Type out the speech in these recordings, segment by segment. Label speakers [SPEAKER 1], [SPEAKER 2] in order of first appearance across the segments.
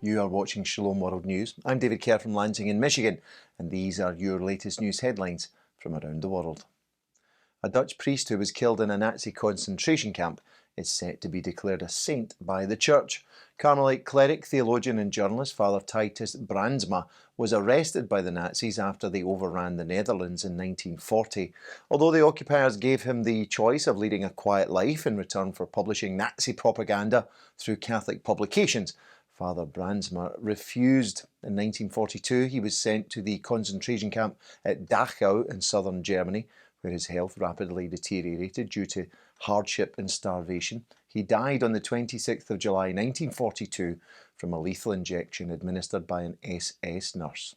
[SPEAKER 1] You are watching Shalom World News. I'm David Kerr from Lansing in Michigan, and these are your latest news headlines from around the world. A Dutch priest who was killed in a Nazi concentration camp is set to be declared a saint by the Church. Carmelite cleric, theologian and journalist Father Titus Bradsma was arrested by the Nazis after they overran the Netherlands in 1940. Although the occupiers gave him the choice of leading a quiet life in return for publishing Nazi propaganda through Catholic publications, Father Bradsma refused. In 1942, he was sent to the concentration camp at Dachau in southern Germany, where his health rapidly deteriorated due to hardship and starvation. He died on the 26th of July 1942 from a lethal injection administered by an SS nurse.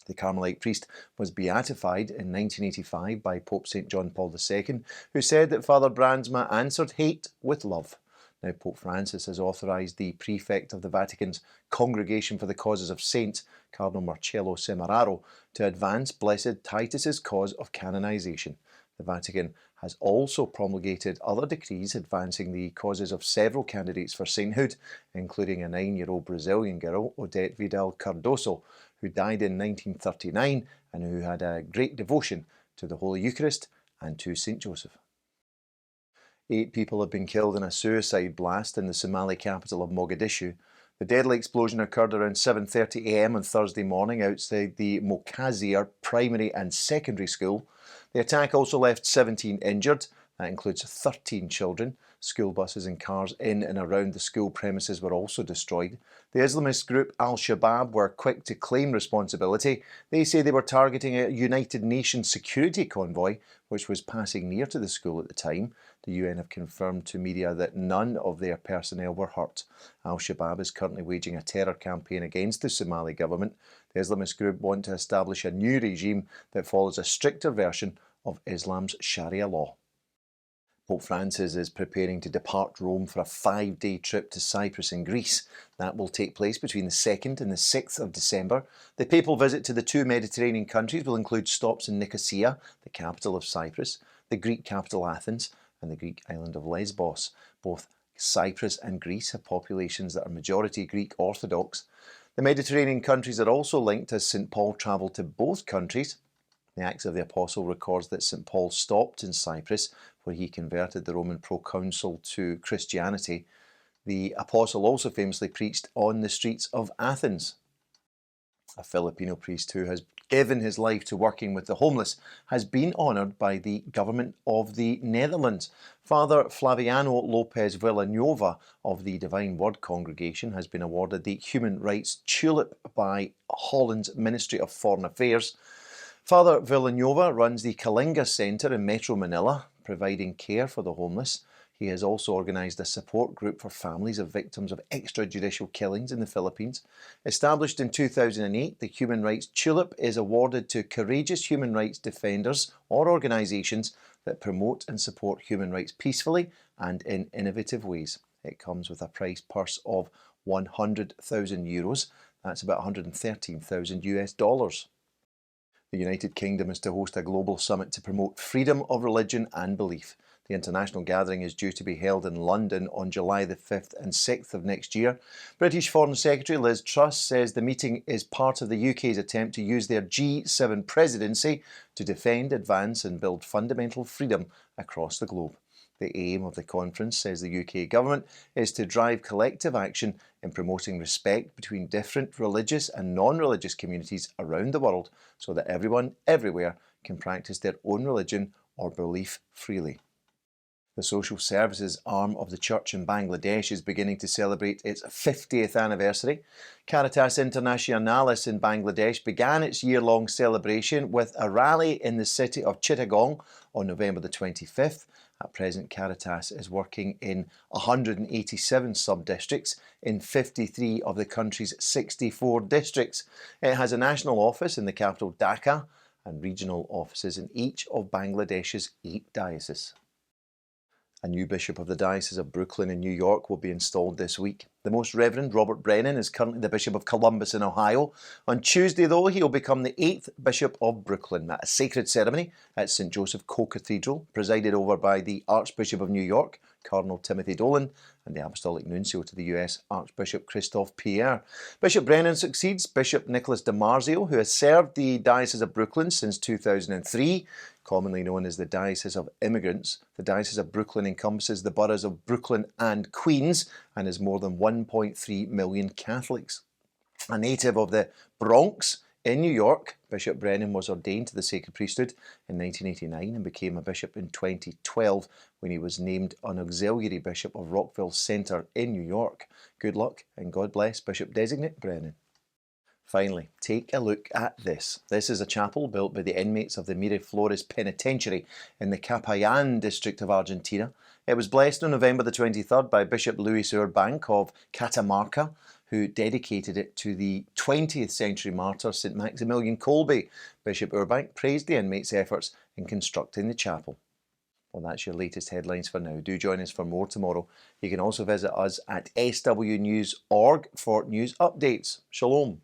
[SPEAKER 1] The Carmelite priest was beatified in 1985 by Pope St. John Paul II, who said that Father Bradsma answered hate with love. Now, Pope Francis has authorised the prefect of the Vatican's Congregation for the Causes of Saints, Cardinal Marcello Semeraro, to advance Blessed Titus's cause of canonisation. The Vatican has also promulgated other decrees advancing the causes of several candidates for sainthood, including a 9-year-old Brazilian girl, Odete Vidal Cardoso, who died in 1939 and who had a great devotion to the Holy Eucharist and to St. Joseph. 8 people have been killed in a suicide blast in the Somali capital of Mogadishu. The deadly explosion occurred around 7:30 a.m. on Thursday morning outside the Mocaasir primary and secondary school. The attack also left 17 injured. That includes 13 children. School buses and cars in and around the school premises were also destroyed. The Islamist group Al-Shabaab were quick to claim responsibility. They say they were targeting a United Nations security convoy which was passing near to the school at the time. The UN have confirmed to media that none of their personnel were hurt. Al-Shabaab is currently waging a terror campaign against the Somali government. The Islamist group want to establish a new regime that follows a stricter version of Islam's Sharia law. Pope Francis is preparing to depart Rome for a 5-day trip to Cyprus and Greece. That will take place between the 2nd and the 6th of December. The papal visit to the 2 Mediterranean countries will include stops in Nicosia, the capital of Cyprus, the Greek capital Athens, and the Greek island of Lesbos. Both Cyprus and Greece have populations that are majority Greek Orthodox. The Mediterranean countries are also linked as St. Paul travelled to both countries. The Acts of the Apostle records that St. Paul stopped in Cyprus, where he converted the Roman proconsul to Christianity. The Apostle also famously preached on the streets of Athens. A Filipino priest who has given his life to working with the homeless has been honoured by the government of the Netherlands. Father Flaviano Lopez Villanueva of the Divine Word Congregation has been awarded the Human Rights TULIP by Holland's Ministry of Foreign Affairs. Father Villanueva runs the Kalinga Centre in Metro Manila, providing care for the homeless. He has also organised a support group for families of victims of extrajudicial killings in the Philippines. Established in 2008, the Human Rights TULIP is awarded to courageous human rights defenders or organisations that promote and support human rights peacefully and in innovative ways. It comes with a prize purse of €100,000. That's about $113,000. The United Kingdom is to host a global summit to promote freedom of religion and belief. The international gathering is due to be held in London on July the 5th and 6th of next year. British Foreign Secretary Liz Truss says the meeting is part of the UK's attempt to use their G7 presidency to defend, advance and build fundamental freedom across the globe. The aim of the conference, says the UK government, is to drive collective action in promoting respect between different religious and non-religious communities around the world so that everyone, everywhere, can practice their own religion or belief freely. The social services arm of the church in Bangladesh is beginning to celebrate its 50th anniversary. Caritas Internationalis in Bangladesh began its year-long celebration with a rally in the city of Chittagong on November the 25th. At present, Caritas is working in 187 sub-districts in 53 of the country's 64 districts. It has a national office in the capital Dhaka and regional offices in each of Bangladesh's 8 dioceses. A new bishop of the Diocese of Brooklyn in New York will be installed this week. The Most Reverend Robert Brennan is currently the Bishop of Columbus in Ohio. On Tuesday, though, he will become the 8th Bishop of Brooklyn at a sacred ceremony at St. Joseph Co-Cathedral, presided over by the Archbishop of New York, Cardinal Timothy Dolan, and the Apostolic Nuncio to the US, Archbishop Christophe Pierre. Bishop Brennan succeeds Bishop Nicholas DiMarzio, who has served the Diocese of Brooklyn since 2003, commonly known as the Diocese of Immigrants. The Diocese of Brooklyn encompasses the boroughs of Brooklyn and Queens and has more than 1.3 million Catholics. A native of the Bronx in New York, Bishop Brennan was ordained to the sacred priesthood in 1989 and became a bishop in 2012 when he was named an auxiliary bishop of Rockville Centre in New York. Good luck and God bless Bishop-designate Brennan. Finally, take a look at this. This is a chapel built by the inmates of the Miraflores Penitentiary in the Capayán district of Argentina. It was blessed on November the 23rd by Bishop Luis Urbank of Catamarca, who dedicated it to the 20th century martyr St. Maximilian Kolbe. Bishop Urbank praised the inmates' efforts in constructing the chapel. Well, that's your latest headlines for now. Do join us for more tomorrow. You can also visit us at swnews.org for news updates. Shalom.